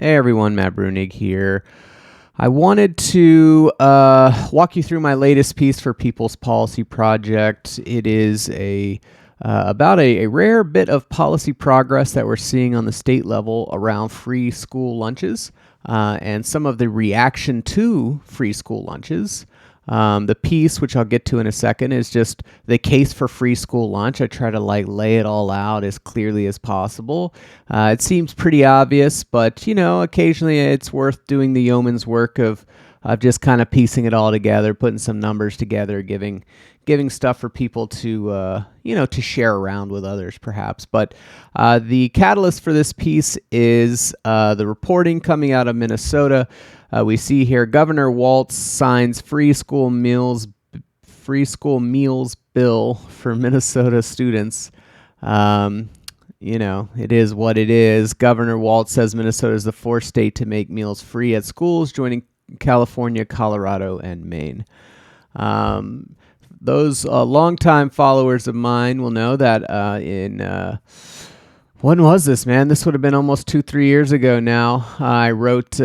Hey everyone, Matt Brunig here. I wanted to walk you through my latest piece for People's Policy Project. It is about a rare bit of policy progress that we're seeing on the state level around free school lunches and some of the reaction to free school lunches. The piece, which I'll get to in a second, is just the case for free school lunch. I try to lay it all out as clearly as possible. It seems pretty obvious, but occasionally it's worth doing the yeoman's work of just kind of piecing it all together, putting some numbers together, giving stuff for people to to share around with others, perhaps. But the catalyst for this piece is the reporting coming out of Minnesota. We see here Governor Walz signs free school meals bill for Minnesota students. It is what it is. Governor Walz says Minnesota is the fourth state to make meals free at schools, joining California, Colorado, and Maine. Those longtime followers of mine will know that when was this, man? This would have been almost 2-3 years ago now. I wrote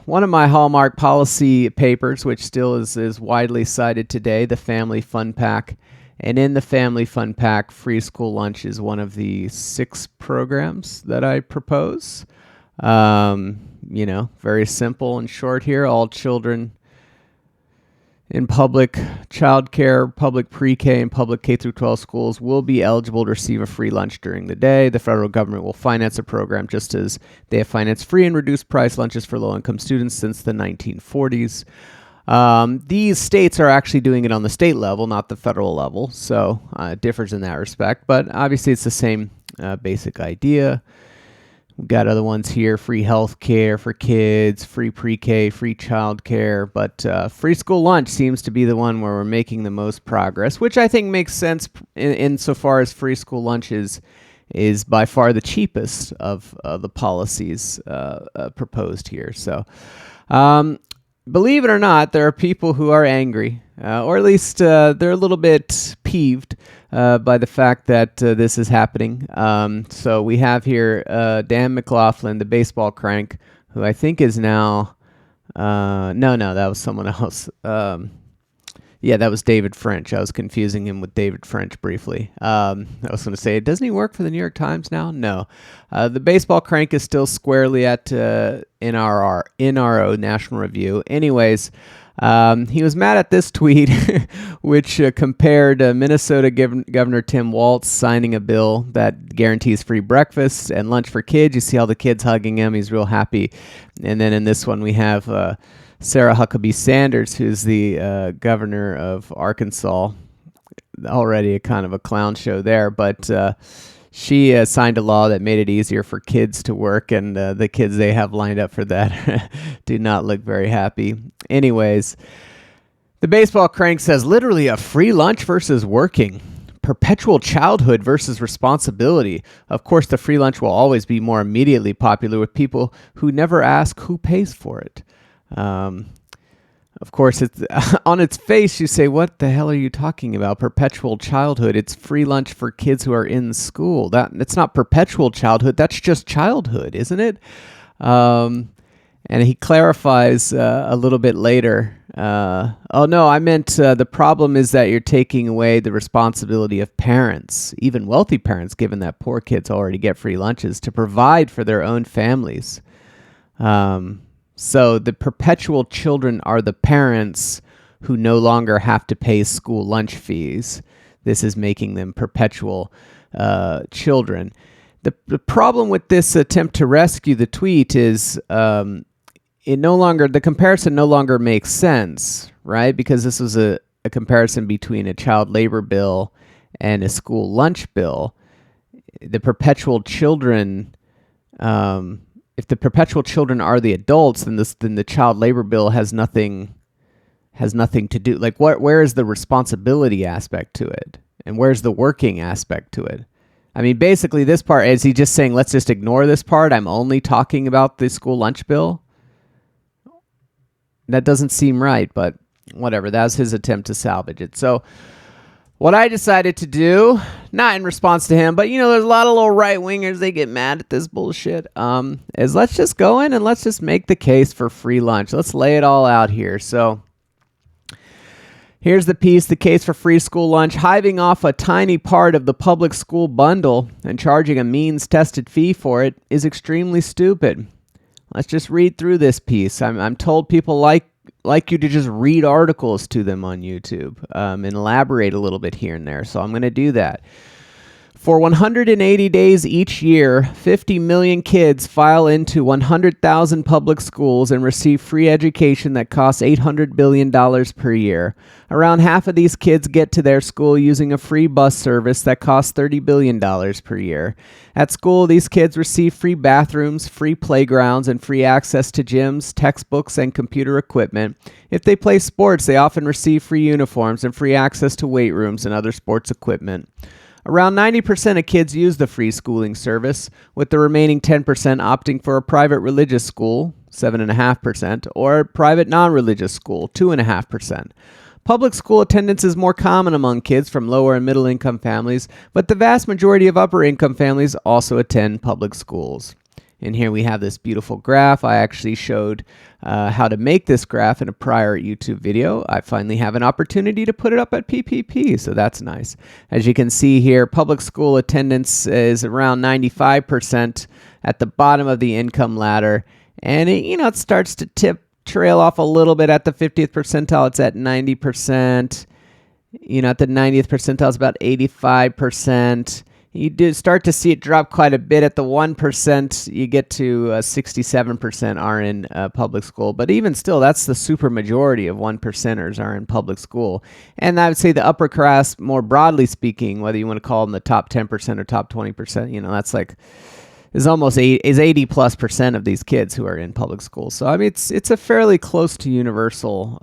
one of my hallmark policy papers, which still is widely cited today, the Family Fun Pack. And in the Family Fun Pack, free school lunch is one of the 6 programs that I propose. Very simple and short here. All children in public child care, public pre-K, and public K-12 schools will be eligible to receive a free lunch during the day. The federal government will finance the program just as they have financed free and reduced price lunches for low-income students since the 1940s. These states are actually doing it on the state level, not the federal level, so it differs in that respect. But obviously it's the same basic idea. We've got other ones here: free health care for kids, free pre-K, free child care. But free school lunch seems to be the one where we're making the most progress, which I think makes sense insofar as free school lunch is by far the cheapest of the policies proposed here. So believe it or not, there are people who are angry, or at least they're a little bit peeved by the fact that this is happening. So we have here Dan McLaughlin, the baseball crank, who I think is now... No, that was someone else. That was David French. I was confusing him with David French briefly. I was going to say, doesn't he work for the New York Times now? No. The baseball crank is still squarely at NRO, National Review. Anyways, he was mad at this tweet, which compared Minnesota Governor Tim Walz signing a bill that guarantees free breakfast and lunch for kids. You see all the kids hugging him. He's real happy. And then in this one, we have Sarah Huckabee Sanders, who's the governor of Arkansas. Already a kind of a clown show there, but she signed a law that made it easier for kids to work, and the kids they have lined up for that do not look very happy. Anyways, the baseball crank says literally a free lunch versus working. Perpetual childhood versus responsibility. Of course, the free lunch will always be more immediately popular with people who never ask who pays for it. Of course, it's on its face, you say, what the hell are you talking about? Perpetual childhood. It's free lunch for kids who are in school. It's not perpetual childhood. That's just childhood, isn't it? And he clarifies a little bit later. Oh, no, I meant the problem is that you're taking away the responsibility of parents, even wealthy parents, given that poor kids already get free lunches, to provide for their own families. So the perpetual children are the parents who no longer have to pay school lunch fees. This is making them perpetual children. The problem with this attempt to rescue the tweet is the comparison no longer makes sense, right? Because this was a comparison between a child labor bill and a school lunch bill. The perpetual children... if the perpetual children are the adults, then the child labor bill has nothing to do. Like, where is the responsibility aspect to it, and where's the working aspect to it? I mean, basically, this part, is he just saying, let's just ignore this part? I'm only talking about the school lunch bill. That doesn't seem right, but whatever. That was his attempt to salvage it. So What I decided to do, not in response to him, but there's a lot of little right wingers, they get mad at this bullshit. Is let's just go in and let's just make the case for free lunch. Let's lay it all out here. So here's the piece: the case for free school lunch. Hiving off a tiny part of the public school bundle and charging a means-tested fee for it is extremely stupid. Let's just read through this piece. I'm told people like you to just read articles to them on YouTube and elaborate a little bit here and there. So I'm going to do that. For 180 days each year, 50 million kids file into 100,000 public schools and receive free education that costs $800 billion per year. Around half of these kids get to their school using a free bus service that costs $30 billion per year. At school, these kids receive free bathrooms, free playgrounds, and free access to gyms, textbooks, and computer equipment. If they play sports, they often receive free uniforms and free access to weight rooms and other sports equipment. Around 90% of kids use the free schooling service, with the remaining 10% opting for a private religious school, 7.5%, or a private non-religious school, 2.5%. Public school attendance is more common among kids from lower and middle income families, but the vast majority of upper income families also attend public schools. And here we have this beautiful graph. I actually showed how to make this graph in a prior YouTube video. I finally have an opportunity to put it up at PPP, so that's nice. As you can see here, public school attendance is around 95% at the bottom of the income ladder, and it starts to trail off a little bit at the 50th percentile. It's at 90%. At the 90th percentile, it's about 85%. You do start to see it drop quite a bit at the 1%. You get to 67% are in public school. But even still, that's the super majority of 1%ers are in public school. And I would say the upper class, more broadly speaking, whether you want to call them the top 10% or top 20%, that's is 80+% of these kids who are in public school. So it's a fairly close to universal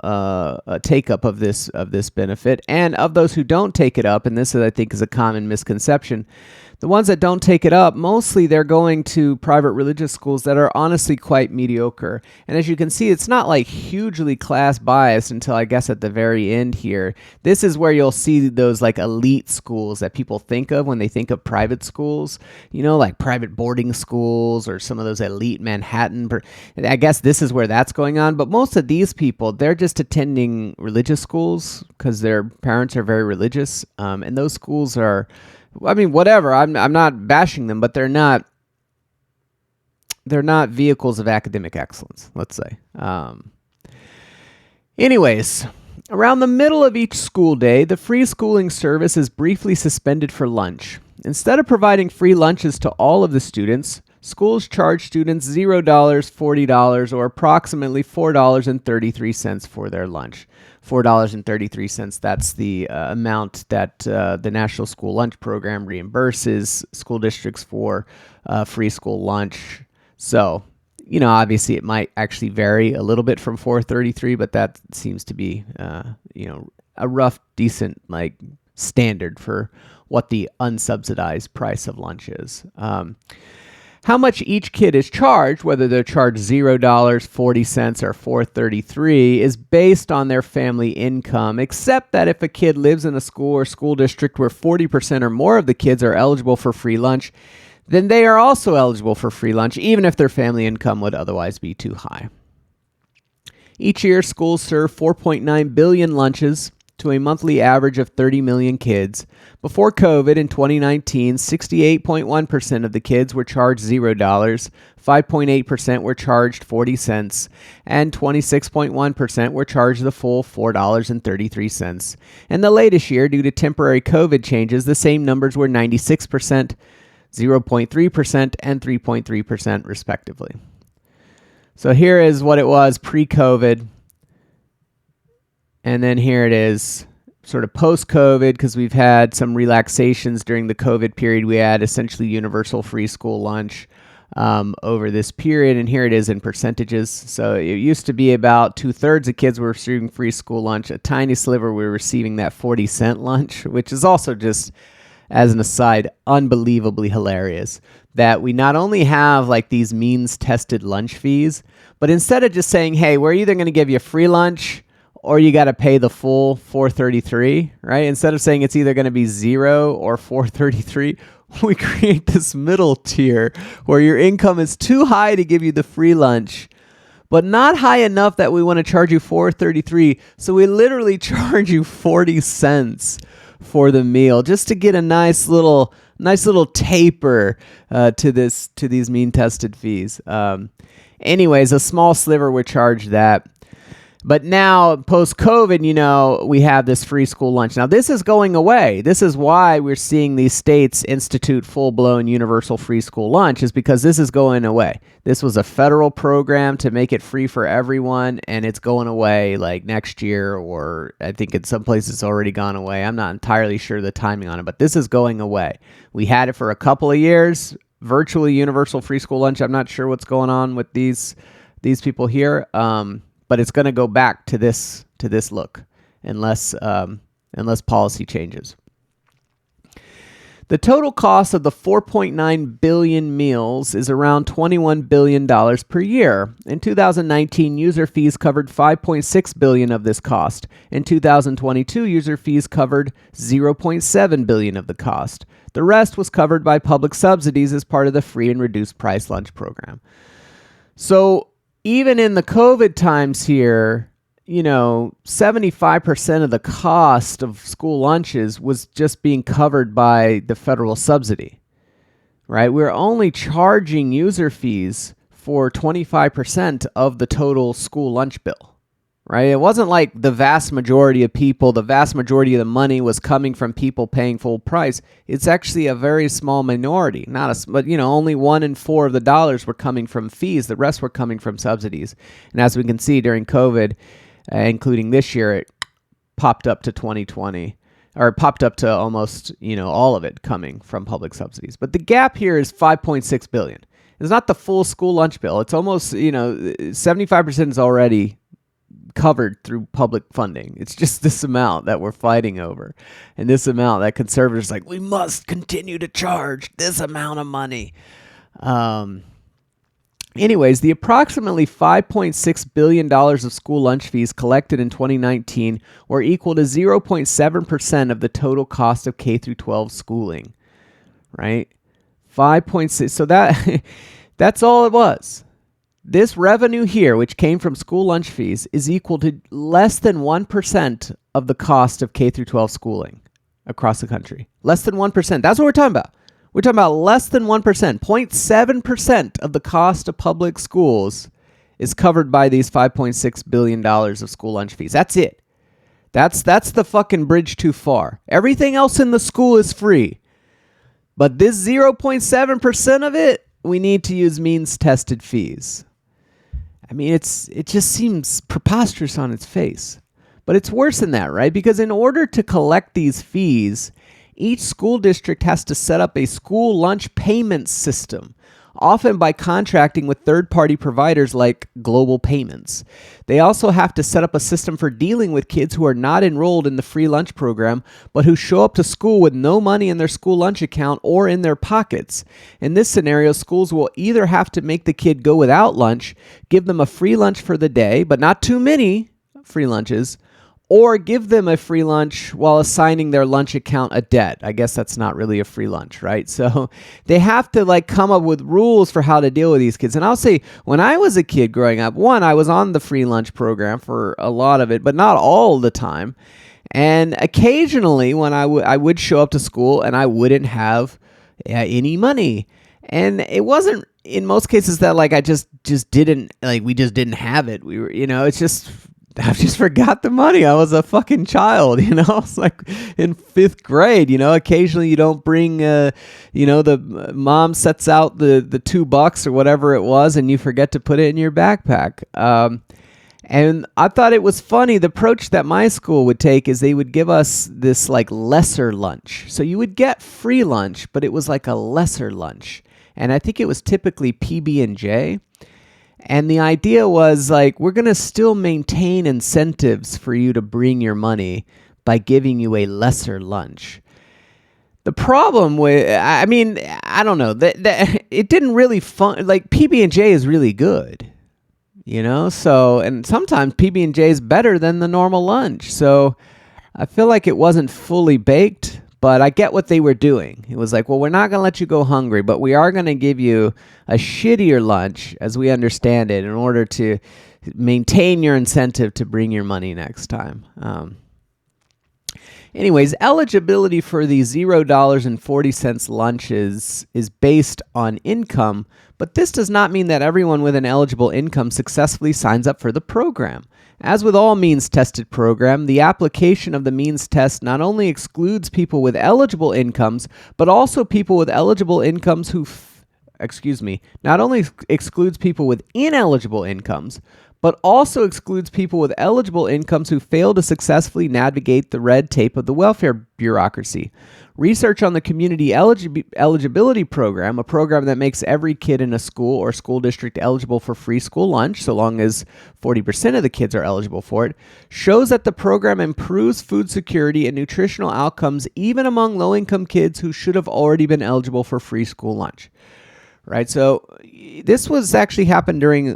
take up of this benefit. And of those who don't take it up, and this I think is a common misconception, the ones that don't take it up, mostly they're going to private religious schools that are honestly quite mediocre. And as you can see, it's not like hugely class biased until I guess at the very end here. This is where you'll see those like elite schools that people think of when they think of private schools, like private boarding schools or some of those elite Manhattan. I guess this is where that's going on. But most of these people, they're just attending religious schools because their parents are very religious. And those schools are, whatever. I'm not bashing them, but they're not vehicles of academic excellence, let's say. Anyways, around the middle of each school day, the free schooling service is briefly suspended for lunch. Instead of providing free lunches to all of the students, schools charge students $0, $40, or approximately $4.33 for their lunch. $4.33, that's the amount that the National School Lunch Program reimburses school districts for free school lunch. So, obviously it might actually vary a little bit from $4.33, but that seems to be, a rough, decent, standard for what the unsubsidized price of lunch is. How much each kid is charged, whether they're charged $0, 40 cents, or $4.33, is based on their family income, except that if a kid lives in a school or school district where 40% or more of the kids are eligible for free lunch, then they are also eligible for free lunch, even if their family income would otherwise be too high. Each year, schools serve 4.9 billion lunches to a monthly average of 30 million kids. Before COVID in 2019, 68.1% of the kids were charged $0, 5.8% were charged 40 cents, and 26.1% were charged the full $4.33. In the latest year, due to temporary COVID changes, the same numbers were 96%, 0.3%, and 3.3% respectively. So here is what it was pre-COVID. And then here it is sort of post-COVID, because we've had some relaxations during the COVID period. We had essentially universal free school lunch over this period. And here it is in percentages. So it used to be about 2/3 of kids were receiving free school lunch. A tiny sliver were receiving that 40-cent lunch, which is also just, as an aside, unbelievably hilarious. That we not only have these means-tested lunch fees, but instead of just saying, hey, we're either going to give you free lunch or you got to pay the full 433, right? Instead of saying it's either going to be 0 or 433, we create this middle tier where your income is too high to give you the free lunch, but not high enough that we want to charge you 433. So we literally charge you 40 cents for the meal just to get a nice little taper to these mean tested fees. Anyways, a small sliver would charge that. But now, post-COVID, we have this free school lunch. Now, this is going away. This is why we're seeing these states institute full-blown universal free school lunch, is because this is going away. This was a federal program to make it free for everyone, and it's going away like next year, or I think in some places it's already gone away. I'm not entirely sure the timing on it, but this is going away. We had it for a couple of years, virtually universal free school lunch. I'm not sure what's going on with these people here. But it's going to go back to this look unless policy changes. The total cost of the 4.9 billion meals is around $21 billion per year. In 2019, user fees covered 5.6 billion of this cost. In 2022, user fees covered 0.7 billion of the cost. The rest was covered by public subsidies as part of the free and reduced price lunch program. So even in the COVID times here, 75% of the cost of school lunches was just being covered by the federal subsidy, right? We're only charging user fees for 25% of the total school lunch bill, right? It wasn't like the vast majority of the money was coming from people paying full price. It's actually a very small minority, but only 1 in 4 of the dollars were coming from fees. The rest were coming from subsidies. And as we can see during COVID, including this year, it popped up to 2020, or popped up to almost, all of it coming from public subsidies. But the gap here is 5.6 billion. It's not the full school lunch bill. It's almost, 75% is already covered through public funding. It's just this amount that we're fighting over, and this amount that conservatives are like, we must continue to charge this amount of money. Anyways, the approximately $5.6 billion of school lunch fees collected in 2019 were equal to 0.7% of the total cost of K through 12 schooling, right? 5.6. So that's all it was. This revenue here, which came from school lunch fees, is equal to less than 1% of the cost of K through 12 schooling across the country. Less than 1%. That's what we're talking about. We're talking about less than 1%. 0.7% of the cost of public schools is covered by these $5.6 billion of school lunch fees. That's it. That's the fucking bridge too far. Everything else in the school is free. But this 0.7% of it, we need to use means-tested fees. I mean, it just seems preposterous on its face. But it's worse than that, right? Because in order to collect these fees, each school district has to set up a school lunch payment system, often by contracting with third-party providers like Global Payments. They also have to set up a system for dealing with kids who are not enrolled in the free lunch program, but who show up to school with no money in their school lunch account or in their pockets. In this scenario, schools will either have to make the kid go without lunch, give them a free lunch for the day, but not too many free lunches, or give them a free lunch while assigning their lunch account a debt. I guess that's not really a free lunch, right? So they have to come up with rules for how to deal with these kids. And I'll say, when I was a kid growing up, I was on the free lunch program for a lot of it, but not all the time. And occasionally when I would show up to school and I wouldn't have any money. And it wasn't in most cases that I just didn't, we just didn't have it. We were, it's just, I just forgot the money. I was a fucking child, I was in 5th grade, occasionally you don't bring, the mom sets out the $2 or whatever it was and you forget to put it in your backpack. And I thought it was funny. The approach that my school would take is they would give us this lesser lunch. So you would get free lunch, but it was a lesser lunch. And I think it was typically PB&J. And the idea was we're going to still maintain incentives for you to bring your money by giving you a lesser lunch. The problem with, I don't know, that it didn't really PB&J is really good. So, and sometimes PB&J is better than the normal lunch. So I feel like it wasn't fully baked, but I get what they were doing. It was like, well, we're not going to let you go hungry, but we are going to give you a shittier lunch, as we understand it, in order to maintain your incentive to bring your money next time. Anyways, eligibility for the $0.40 lunches is based on income, but this does not mean that everyone with an eligible income successfully signs up for the program. As with all means-tested program, the application of the means test not only excludes people with eligible incomes, but also people with eligible incomes not only excludes people with ineligible incomes, but also excludes people with eligible incomes who fail to successfully navigate the red tape of the welfare bureaucracy. Research on the Community Eligibility Program, a program that makes every kid in a school or school district eligible for free school lunch, so long as 40% of the kids are eligible for it, shows that the program improves food security and nutritional outcomes even among low-income kids who should have already been eligible for free school lunch. Right, so this was actually happened during the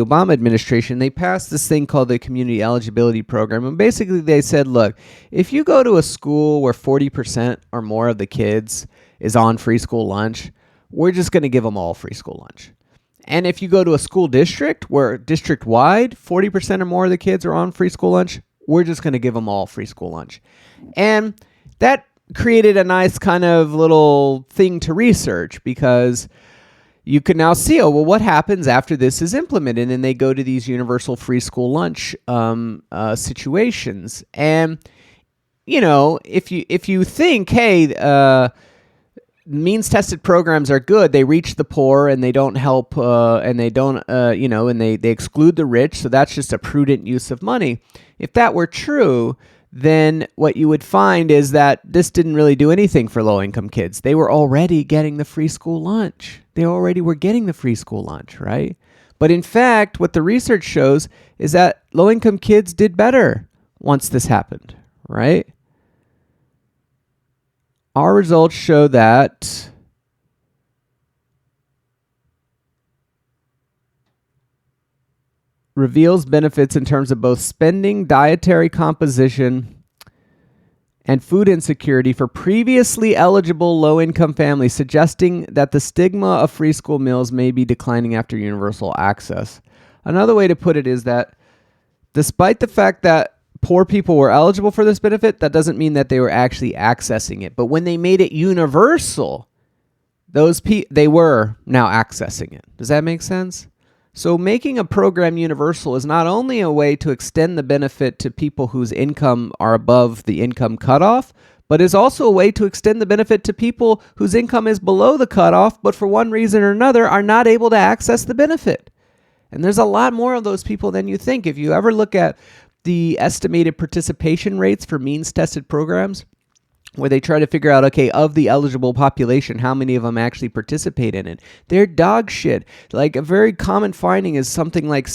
Obama administration. They passed this thing called the Community Eligibility Program, and basically they said, look, if you go to a school where 40% or more of the kids is on free school lunch, we're just going to give them all free school lunch. And if you go to a school district where district-wide 40% or more of the kids are on free school lunch, we're just going to give them all free school lunch. And that created a nice kind of little thing to research, because you can now see, what happens after this is implemented and they go to these universal free school lunch situations. And, if you think, hey, means-tested programs are good, they reach the poor and they don't help, and they don't, and they exclude the rich, so that's just a prudent use of money. If that were true, then what you would find is that this didn't really do anything for low-income kids. They were already getting the free school lunch. They already were getting the free school lunch, right? But in fact, what the research shows is that low-income kids did better once this happened, right? Our results show that reveals benefits in terms of both spending, dietary composition, and food insecurity for previously eligible low-income families, suggesting that the stigma of free school meals may be declining after universal access. Another way to put it is that despite the fact that poor people were eligible for this benefit, that doesn't mean that they were actually accessing it. But when they made it universal, they were now accessing it. Does that make sense? So making a program universal is not only a way to extend the benefit to people whose income are above the income cutoff, but is also a way to extend the benefit to people whose income is below the cutoff, but for one reason or another are not able to access the benefit. And there's a lot more of those people than you think. If you ever look at the estimated participation rates for means-tested programs, where they try to figure out, okay, of the eligible population, how many of them actually participate in it. They're dog shit. Like, a very common finding is something like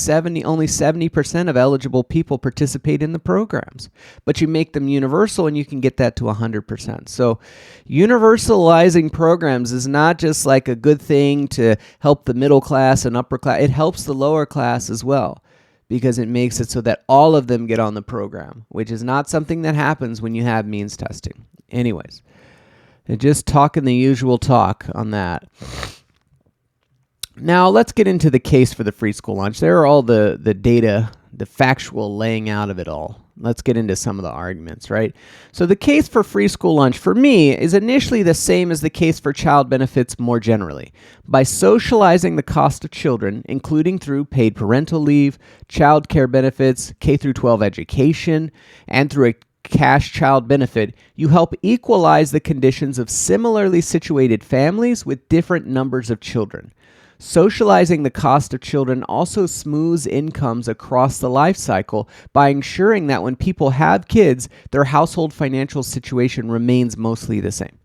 only 70% of eligible people participate in the programs. But you make them universal and you can get that to 100%. So universalizing programs is not just like a good thing to help the middle class and upper class. It helps the lower class as well, because it makes it so that all of them get on the program, which is not something that happens when you have means testing. Anyways, just talking the usual talk on that. Now, let's get into the case for the free school lunch. There are all the data, the factual laying out of it all. Let's get into some of the arguments, right? So the case for free school lunch, for me, is initially the same as the case for child benefits more generally. By socializing the cost of children, including through paid parental leave, child care benefits, K-12 education, and through a cash child benefit, you help equalize the conditions of similarly situated families with different numbers of children. Socializing the cost of children also smooths incomes across the life cycle by ensuring that when people have kids, their household financial situation remains mostly the same.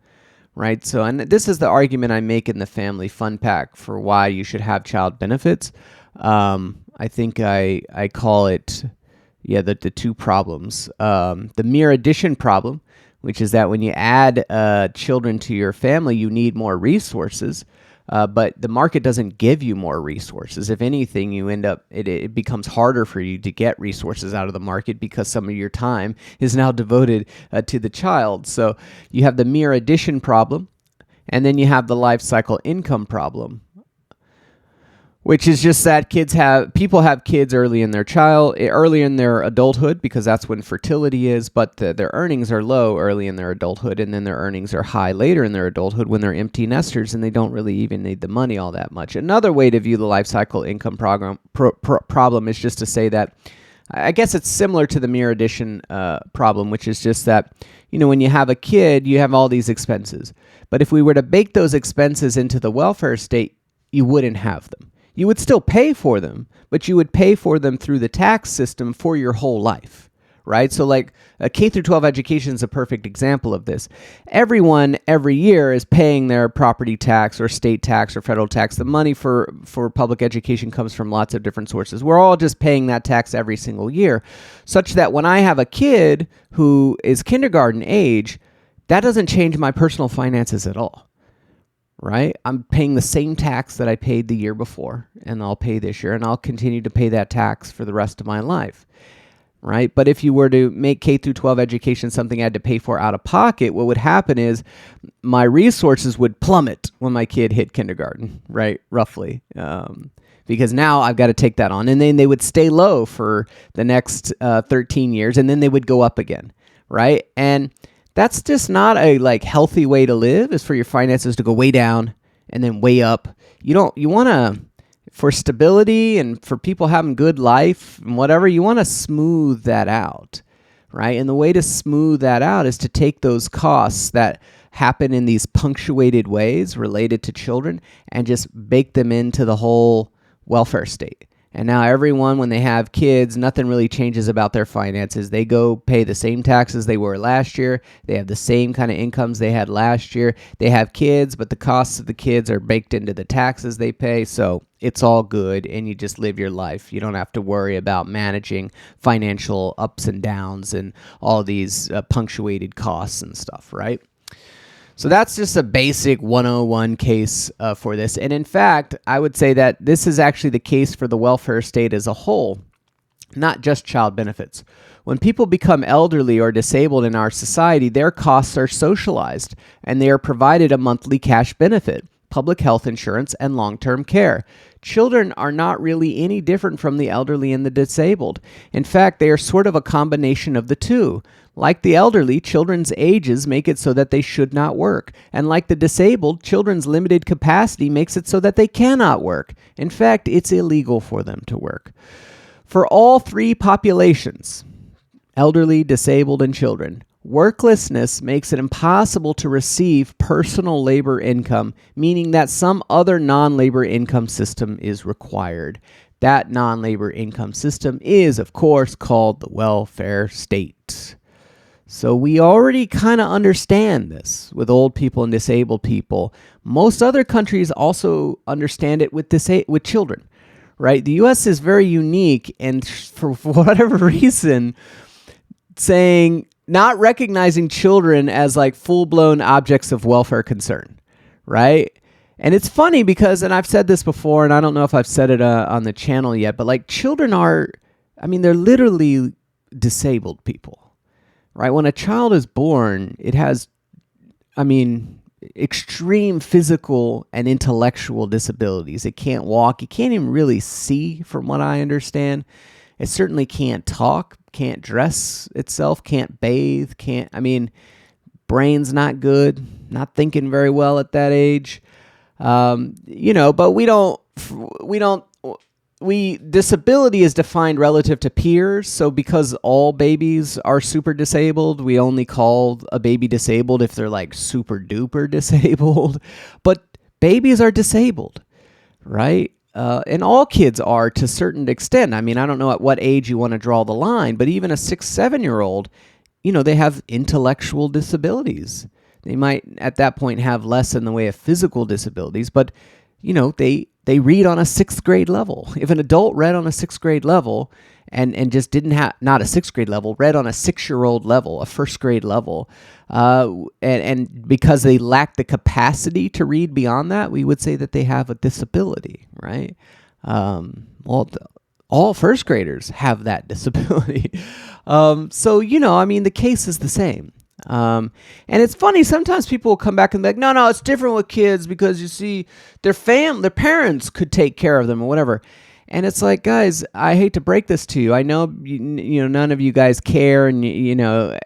Right? So, and this is the argument I make in the Family Fun Pack for why you should have child benefits. I think I call it the two problems. The mere addition problem, which is that when you add children to your family, you need more resources. But the market doesn't give you more resources. If anything, you end up, it becomes harder for you to get resources out of the market because some of your time is now devoted to the child. So you have the mere addition problem, and then you have the life cycle income problem, which is just that people have kids early in their adulthood, because that's when fertility is, but their earnings are low early in their adulthood, and then their earnings are high later in their adulthood when they're empty nesters and they don't really even need the money all that much. Another way to view the life cycle income problem is just to say that, I guess it's similar to the mere addition problem, which is just that, when you have a kid, you have all these expenses. But if we were to bake those expenses into the welfare state, you wouldn't have them. You would still pay for them, but you would pay for them through the tax system for your whole life, right? So like a K through 12 education is a perfect example of this. Everyone every year is paying their property tax or state tax or federal tax. The money for public education comes from lots of different sources. We're all just paying that tax every single year, such that when I have a kid who is kindergarten age, that doesn't change my personal finances at all. Right? I'm paying the same tax that I paid the year before, and I'll pay this year, and I'll continue to pay that tax for the rest of my life. Right? But if you were to make K through 12 education something I had to pay for out of pocket, what would happen is my resources would plummet when my kid hit kindergarten, right? Roughly. Because now I've got to take that on. And then they would stay low for the next 13 years, and then they would go up again. Right? And that's just not a healthy way to live, is for your finances to go way down and then way up. You want to, for stability and for people having good life and whatever, you want to smooth that out, right? And the way to smooth that out is to take those costs that happen in these punctuated ways related to children and just bake them into the whole welfare state. And now everyone, when they have kids, nothing really changes about their finances. They go pay the same taxes they were last year. They have the same kind of incomes they had last year. They have kids, but the costs of the kids are baked into the taxes they pay. So it's all good, and you just live your life. You don't have to worry about managing financial ups and downs and all these punctuated costs and stuff, right? So that's just a basic 101 case for this. And in fact, I would say that this is actually the case for the welfare state as a whole, not just child benefits. When people become elderly or disabled in our society, their costs are socialized, and they are provided a monthly cash benefit, public health insurance, and long-term care. Children are not really any different from the elderly and the disabled. In fact, they are sort of a combination of the two. Like the elderly, children's ages make it so that they should not work. And like the disabled, children's limited capacity makes it so that they cannot work. In fact, it's illegal for them to work. For all three populations, elderly, disabled, and children, worklessness makes it impossible to receive personal labor income, meaning that some other non-labor income system is required. That non-labor income system is, of course, called the welfare state. So we already kind of understand this with old people and disabled people. Most other countries also understand it with children, right? The U.S. is very unique, and for whatever reason, not recognizing children as full-blown objects of welfare concern, right? And it's funny because, and I've said this before, and I don't know if I've said it on the channel yet, but children they're literally disabled people. Right? When a child is born, it has, extreme physical and intellectual disabilities. It can't walk. It can't even really see, from what I understand. It certainly can't talk, can't dress itself, can't bathe, brain's not good, not thinking very well at that age. But disability is defined relative to peers. So because all babies are super disabled, we only call a baby disabled if they're super duper disabled. But babies are disabled, right? And all kids are to a certain extent. I don't know at what age you want to draw the line, but even a 6-7-year-old, they have intellectual disabilities. They might at that point have less in the way of physical disabilities, but they read on a 6th grade level. If an adult read on a 6th grade level and just didn't have, not a sixth grade level, read on a 6-year-old level, a first grade level. And because they lack the capacity to read beyond that, we would say that they have a disability, right? Well, all first graders have that disability. So, the case is the same. And it's funny, sometimes people will come back and be like, no, it's different with kids because you see their parents could take care of them or whatever. And it's like, guys, I hate to break this to you. I know, none of you guys care, and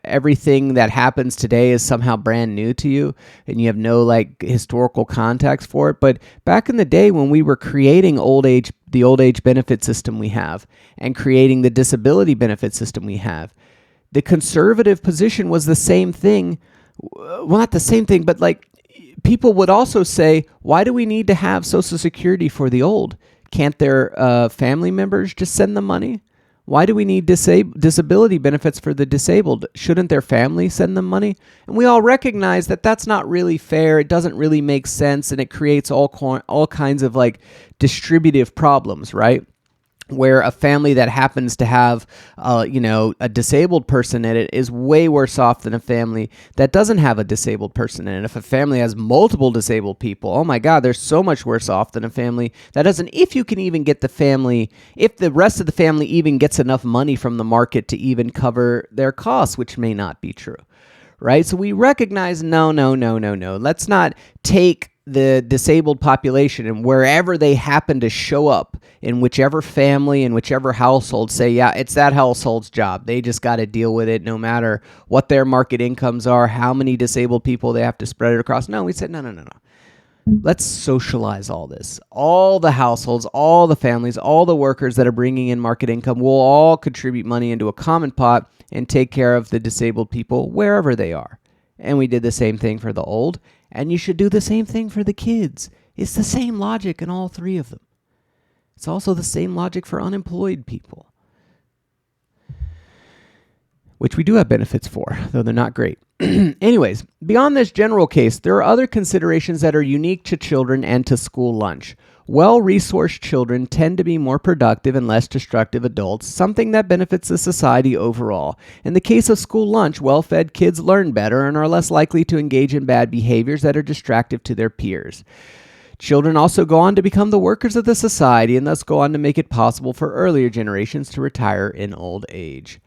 everything that happens today is somehow brand new to you, and you have no historical context for it. But back in the day when we were creating the old age benefit system we have, and creating the disability benefit system we have, the conservative position was the same thing. Well, not the same thing, but people would also say, why do we need to have Social Security for the old? Can't their family members just send them money? Why do we need disability benefits for the disabled? Shouldn't their family send them money? And we all recognize that that's not really fair. It doesn't really make sense, and it creates all kinds of distributive problems, right? Where a family that happens to have, a disabled person in it is way worse off than a family that doesn't have a disabled person in it. If a family has multiple disabled people, oh my God, they're so much worse off than a family that doesn't. If you can even get if the rest of the family even gets enough money from the market to even cover their costs, which may not be true, right? So we recognize, no. Let's not take the disabled population and wherever they happen to show up in whichever family, in whichever household, say, yeah, it's that household's job. They just got to deal with it no matter what their market incomes are, how many disabled people they have to spread it across. No, we said, no. Let's socialize all this. All the households, all the families, all the workers that are bringing in market income will all contribute money into a common pot and take care of the disabled people wherever they are. And we did the same thing for the old, and you should do the same thing for the kids. It's the same logic in all three of them. It's also the same logic for unemployed people, which we do have benefits for, though they're not great. Anyways, beyond this general case, there are other considerations that are unique to children and to school lunch. Well-resourced children tend to be more productive and less destructive adults, something that benefits the society overall. In the case of school lunch, well-fed kids learn better and are less likely to engage in bad behaviors that are distractive to their peers. Children also go on to become the workers of the society and thus go on to make it possible for earlier generations to retire in old age.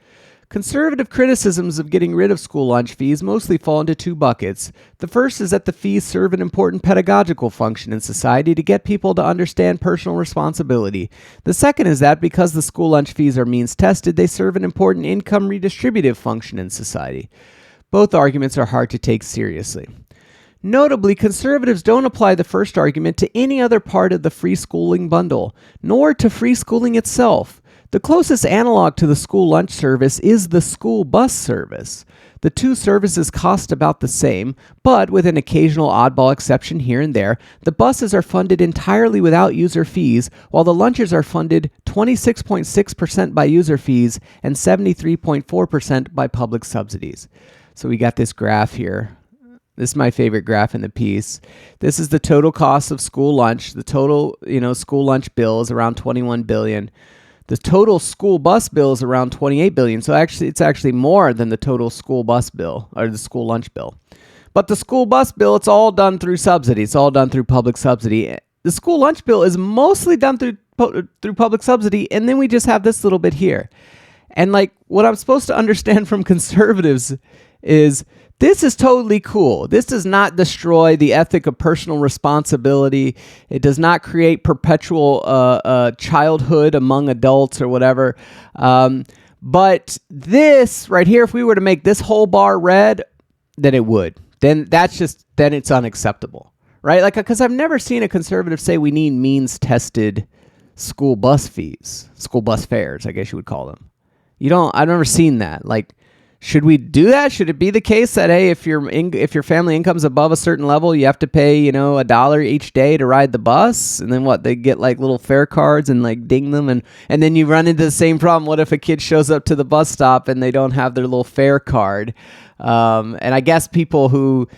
Conservative criticisms of getting rid of school lunch fees mostly fall into two buckets. The first is that the fees serve an important pedagogical function in society to get people to understand personal responsibility. The second is that because the school lunch fees are means tested, they serve an important income redistributive function in society. Both arguments are hard to take seriously. Notably, conservatives don't apply the first argument to any other part of the free schooling bundle, nor to free schooling itself. The closest analog to the school lunch service is the school bus service. The two services cost about the same, but with an occasional oddball exception here and there, the buses are funded entirely without user fees, while the lunches are funded 26.6% by user fees and 73.4% by public subsidies. So we got this graph here. This is my favorite graph in the piece. This is the total cost of school lunch. The total, school lunch bill is around $21 billion. The total school bus bill is around $28 billion. So it's actually more than the total school bus bill or the school lunch bill. But the school bus bill, it's all done through subsidy. It's all done through public subsidy. The school lunch bill is mostly done through public subsidy, and then we just have this little bit here. And what I'm supposed to understand from conservatives is this is totally cool. This does not destroy the ethic of personal responsibility. It does not create perpetual childhood among adults or whatever. But this right here, if we were to make this whole bar red, then it would. Then it's unacceptable, right? Because I've never seen a conservative say we need means-tested school bus fees, school bus fares, I guess you would call them. I've never seen that. Should we do that? Should it be the case that, hey, if your family income's above a certain level, you have to pay, $1 each day to ride the bus? And then what? They get little fare cards and ding them. And then you run into the same problem. What if a kid shows up to the bus stop and they don't have their little fare card? And I guess people who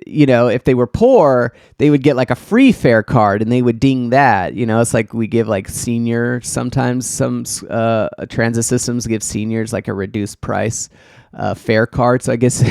if they were poor, they would get like a free fare card and they would ding that. It's like we give like senior, sometimes some transit systems give seniors like a reduced price fare card. So I guess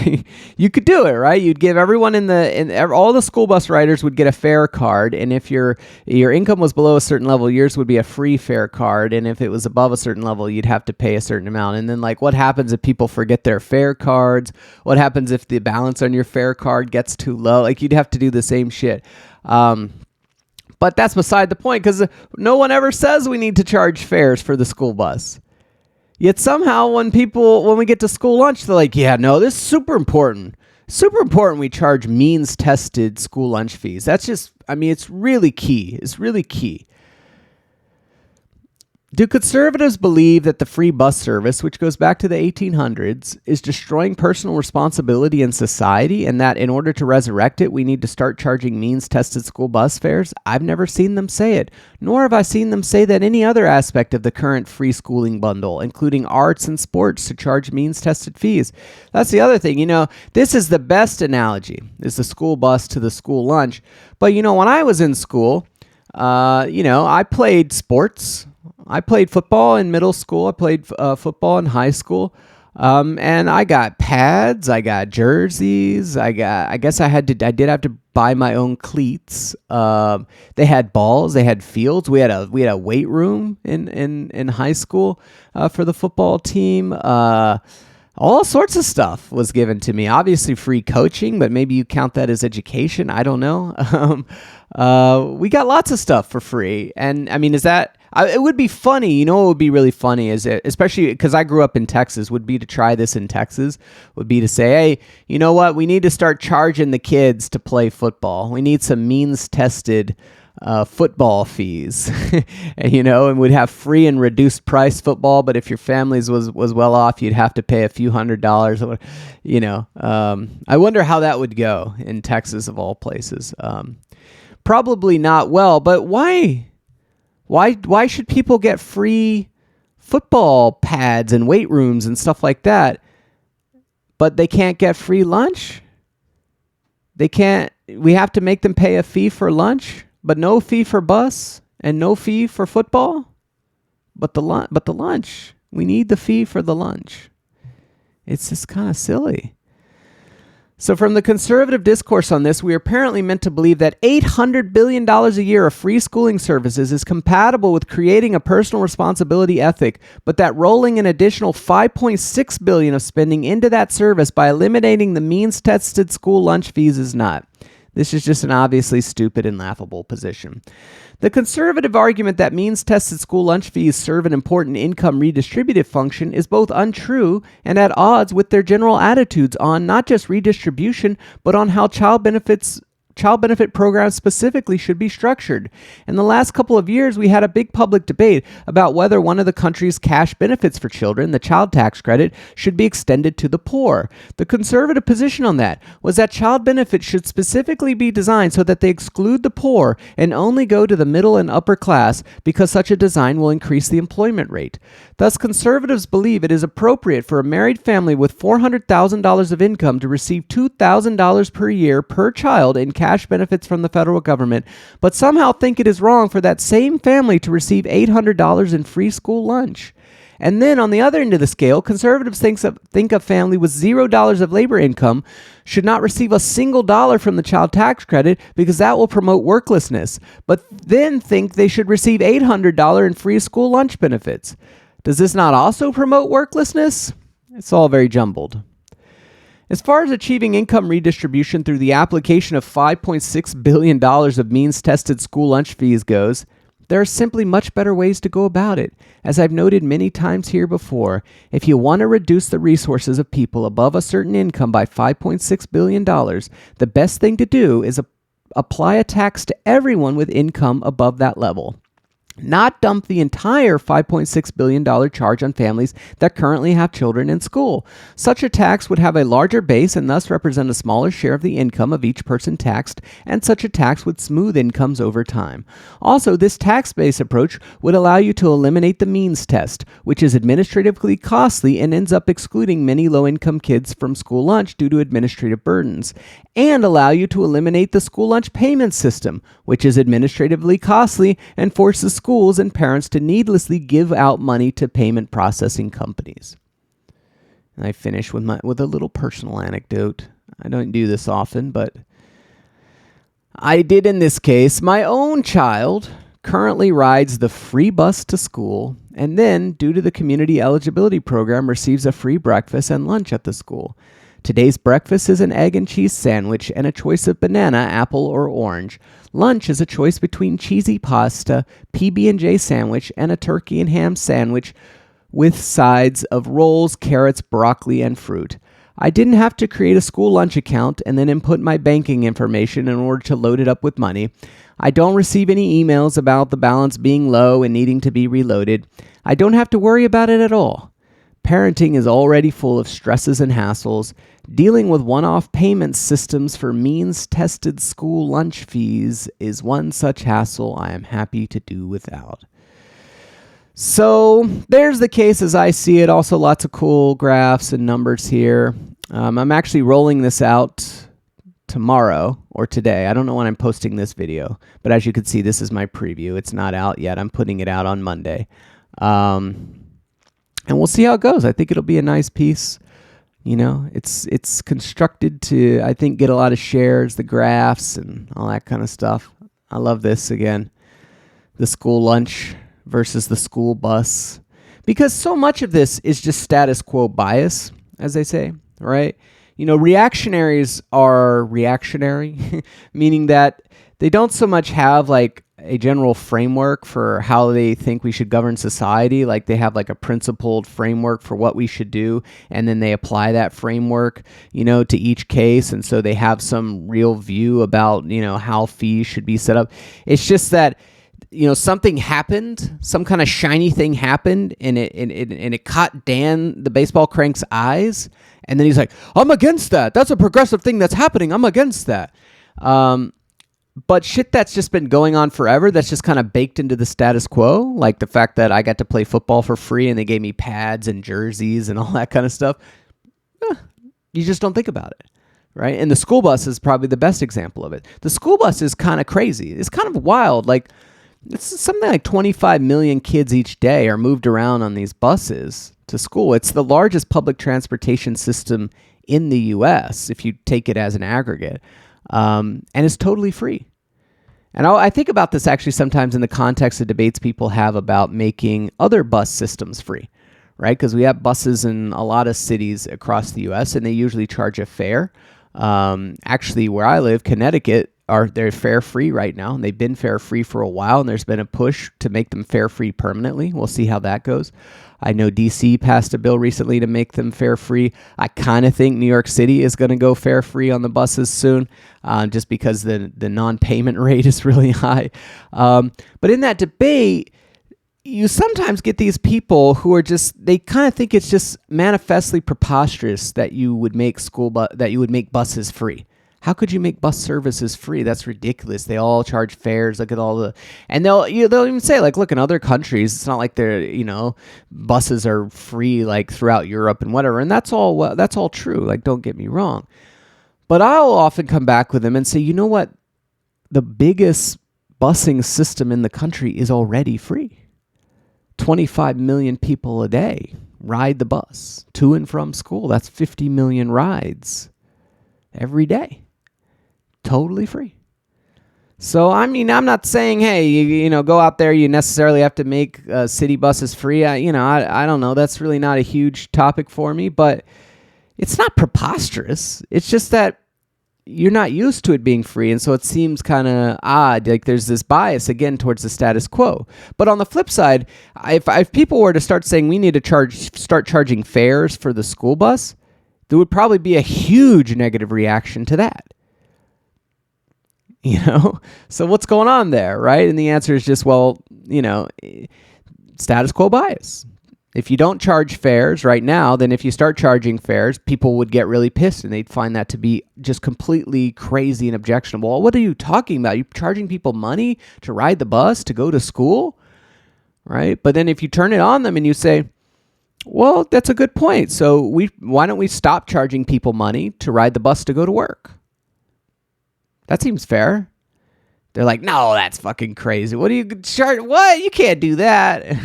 you could do it, right? You'd give everyone all the school bus riders would get a fare card, and if your income was below a certain level, yours would be a free fare card, and if it was above a certain level, you'd have to pay a certain amount. And then like, what happens if people forget their fare cards? What happens if the balance on your fare card gets too low? Like, you'd have to do the same shit. But that's beside the point, because no one ever says we need to charge fares for the school bus. Yet somehow when we get to school lunch, they're like, yeah, no, this is super important. Super important we charge means-tested school lunch fees. That's just, it's really key. It's really key. Do conservatives believe that the free bus service, which goes back to the 1800s, is destroying personal responsibility in society, and that in order to resurrect it, we need to start charging means-tested school bus fares? I've never seen them say it, nor have I seen them say that any other aspect of the current free schooling bundle, including arts and sports, to charge means-tested fees. That's the other thing. This is the best analogy, is the school bus to the school lunch. But, when I was in school, I played sports. I played football in middle school. I played football in high school. And I got pads. I got jerseys. I did have to buy my own cleats. They had balls. They had fields. We had a weight room in high school for the football team. All sorts of stuff was given to me. Obviously free coaching, but maybe you count that as education. I don't know. We got lots of stuff for free. And it would be funny, what would be really funny is especially because I grew up in Texas, would be to try this in Texas, would be to say, hey, you know what? We need to start charging the kids to play football. We need some means-tested football fees, and we'd have free and reduced price football. But if your family's was well off, you'd have to pay a few $100s. I wonder how that would go in Texas of all places. Probably not well, but why? Why should people get free football pads and weight rooms and stuff like that, but they can't get free lunch? We have to make them pay a fee for lunch, but no fee for bus and no fee for football? But the lunch, we need the fee for the lunch. It's just kind of silly. So from the conservative discourse on this, we are apparently meant to believe that $800 billion a year of free schooling services is compatible with creating a personal responsibility ethic, but that rolling an additional $5.6 billion of spending into that service by eliminating the means-tested school lunch fees is not. This is just an obviously stupid and laughable position. The conservative argument that means-tested school lunch fees serve an important income redistributive function is both untrue and at odds with their general attitudes on not just redistribution, but on how child benefit programs specifically should be structured. In the last couple of years, we had a big public debate about whether one of the country's cash benefits for children, the child tax credit, should be extended to the poor. The conservative position on that was that child benefits should specifically be designed so that they exclude the poor and only go to the middle and upper class, because such a design will increase the employment rate. Thus, conservatives believe it is appropriate for a married family with $400,000 of income to receive $2,000 per year per child in cash benefits from the federal government, but somehow think it is wrong for that same family to receive $800 in free school lunch. And then on the other end of the scale, conservatives think a family with $0 of labor income should not receive a single dollar from the child tax credit because that will promote worklessness, but then think they should receive $800 in free school lunch benefits. Does this not also promote worklessness? It's all very jumbled. As far as achieving income redistribution through the application of $5.6 billion of means-tested school lunch fees goes, there are simply much better ways to go about it. As I've noted many times here before, if you want to reduce the resources of people above a certain income by $5.6 billion, the best thing to do is apply a tax to everyone with income above that level. Not dump the entire $5.6 billion charge on families that currently have children in school. Such a tax would have a larger base and thus represent a smaller share of the income of each person taxed, and such a tax would smooth incomes over time. Also, this tax-based approach would allow you to eliminate the means test, which is administratively costly and ends up excluding many low-income kids from school lunch due to administrative burdens. and allow you to eliminate the school lunch payment system, which is administratively costly and forces schools and parents to needlessly give out money to payment processing companies. And I finish with a little personal anecdote. I don't do this often, but I did in this case. My own child currently rides the free bus to school, and then, due to the community eligibility program, receives a free breakfast and lunch at the school. Today's breakfast is an egg and cheese sandwich and a choice of banana, apple, or orange. Lunch is a choice between cheesy pasta, PB&J sandwich, and a turkey and ham sandwich with sides of rolls, carrots, broccoli, and fruit. I didn't have to create a school lunch account and then input my banking information in order to load it up with money. I don't receive any emails about the balance being low and needing to be reloaded. I don't have to worry about it at all. Parenting is already full of stresses and hassles. Dealing with one-off payment systems for means-tested school lunch fees is one such hassle I am happy to do without. So there's the case as I see it. Also lots of cool graphs and numbers here. I'm actually rolling this out tomorrow or today. I don't know when I'm posting this video, but as you can see, this is my preview. It's not out yet. I'm putting it out on Monday. And we'll see how it goes. I think it'll be a nice piece. You know, it's constructed to, I think, get a lot of shares, the graphs and all that kind of stuff. I love this again. The school lunch versus the school bus, because so much of this is just status quo bias, as they say, right? You know, reactionaries are reactionary, meaning that they don't so much have like a general framework for how they think we should govern society. Like they have like a principled framework for what we should do, and then they apply that framework, you know, to each case. And so they have some real view about, you know, how fees should be set up. It's just that, you know, something happened, some kind of shiny thing happened, and it caught Dan, the baseball crank's eyes, and then he's like, I'm against that. That's a progressive thing that's happening. I'm against that. But shit that's just been going on forever, that's just kind of baked into the status quo, like the fact that I got to play football for free and they gave me pads and jerseys and all that kind of stuff. You just don't think about it. Right? And the school bus is probably the best example of it. The school bus is kind of crazy. It's kind of wild. Like, it's something like 25 million kids each day are moved around on these buses to school. It's the largest public transportation system in the U.S., if you take it as an aggregate, and it's totally free. And I think about this actually sometimes in the context of debates people have about making other bus systems free, right? Because we have buses in a lot of cities across the U.S., and they usually charge a fare. Actually, where I live, Connecticut, they're fare free right now, and they've been fare free for a while, and there's been a push to make them fare free permanently. We'll see how that goes. I know DC passed a bill recently to make them fare free. I kind of think New York City is going to go fare free on the buses soon, just because the non-payment rate is really high. But in that debate, you sometimes get these people who are they kind of think it's just manifestly preposterous that you would make buses free. How could you make bus services free? That's ridiculous. They all charge fares. Look at all and they'll even say, like, look, in other countries, it's not like buses are free like throughout Europe and whatever. And that's all true. Like, don't get me wrong. But I'll often come back with them and say, you know what? The biggest busing system in the country is already free. 25 million people a day ride the bus to and from school. That's 50 million rides every day. Totally free. So, I mean, I'm not saying, hey, you know, go out there, you necessarily have to make city buses free. I don't know. That's really not a huge topic for me, but it's not preposterous. It's just that you're not used to it being free, and so it seems kind of odd. Like there's this bias, again, towards the status quo. But on the flip side, if people were to start saying we need to start charging fares for the school bus, there would probably be a huge negative reaction to that. You know? So what's going on there, right? And the answer is just, well, you know, status quo bias. If you don't charge fares right now, then if you start charging fares, people would get really pissed and they'd find that to be just completely crazy and objectionable. Well, what are you talking about? You're charging people money to ride the bus, to go to school, right? But then if you turn it on them and you say, well, that's a good point. So why don't we stop charging people money to ride the bus to go to work? That seems fair. They're like, no, that's fucking crazy. What do you charge? What? You can't do that.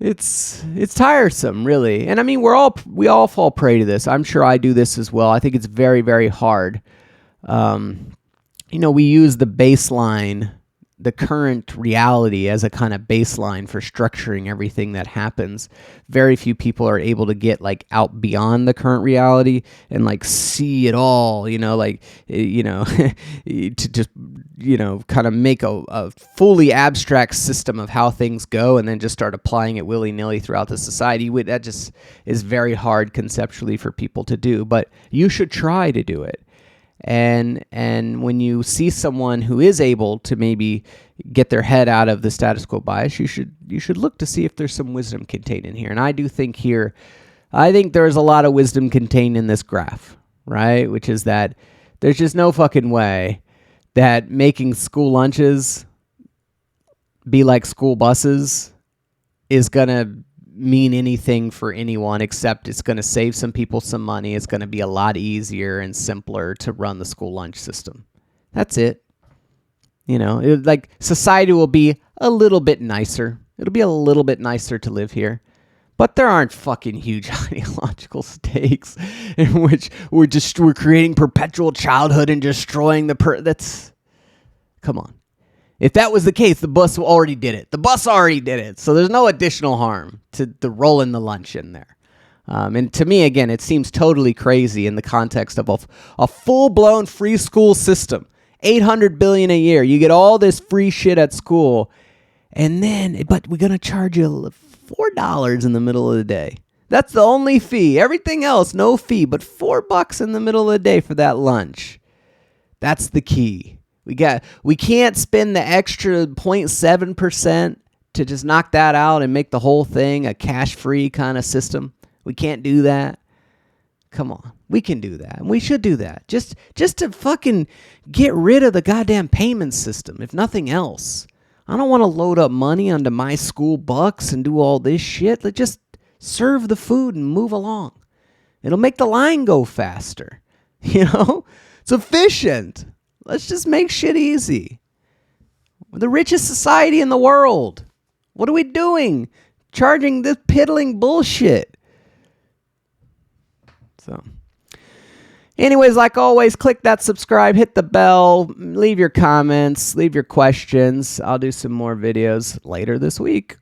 It's tiresome, really. And I mean, we all fall prey to this. I'm sure I do this as well. I think it's very, very hard. We use the baseline, the current reality as a kind of baseline for structuring everything that happens. Very few people are able to get like out beyond the current reality and like see it all, to just, kind of make a fully abstract system of how things go and then just start applying it willy-nilly throughout the society. That just is very hard conceptually for people to do, but you should try to do it. And when you see someone who is able to maybe get their head out of the status quo bias, you should look to see if there's some wisdom contained in here. And I do think there's a lot of wisdom contained in this graph, right? Which is that there's just no fucking way that making school lunches be like school buses is gonna mean anything for anyone, except it's going to save some people some money. It's going to be a lot easier and simpler to run the school lunch system. That's it. Like society will be a little bit nicer. It'll be a little bit nicer to live here. But there aren't fucking huge ideological stakes in which we're creating perpetual childhood and destroying come on. If that was the case, the bus already did it. The bus already did it. So there's no additional harm to rolling the lunch in there. And to me, again, it seems totally crazy in the context of a full-blown free school system. $800 billion a year. You get all this free shit at school. But we're going to charge you $4 in the middle of the day. That's the only fee. Everything else, no fee. But $4 in the middle of the day for that lunch. That's the key. We can't spend the extra 0.7% to just knock that out and make the whole thing a cash-free kind of system. We can't do that. Come on. We can do that. And we should do that. Just to fucking get rid of the goddamn payment system, if nothing else. I don't want to load up money onto my school bucks and do all this shit. Let's just serve the food and move along. It'll make the line go faster. It's efficient. Let's just make shit easy. We're the richest society in the world. What are we doing? Charging this piddling bullshit. So, anyways, like always, click that subscribe, hit the bell, leave your comments, leave your questions. I'll do some more videos later this week.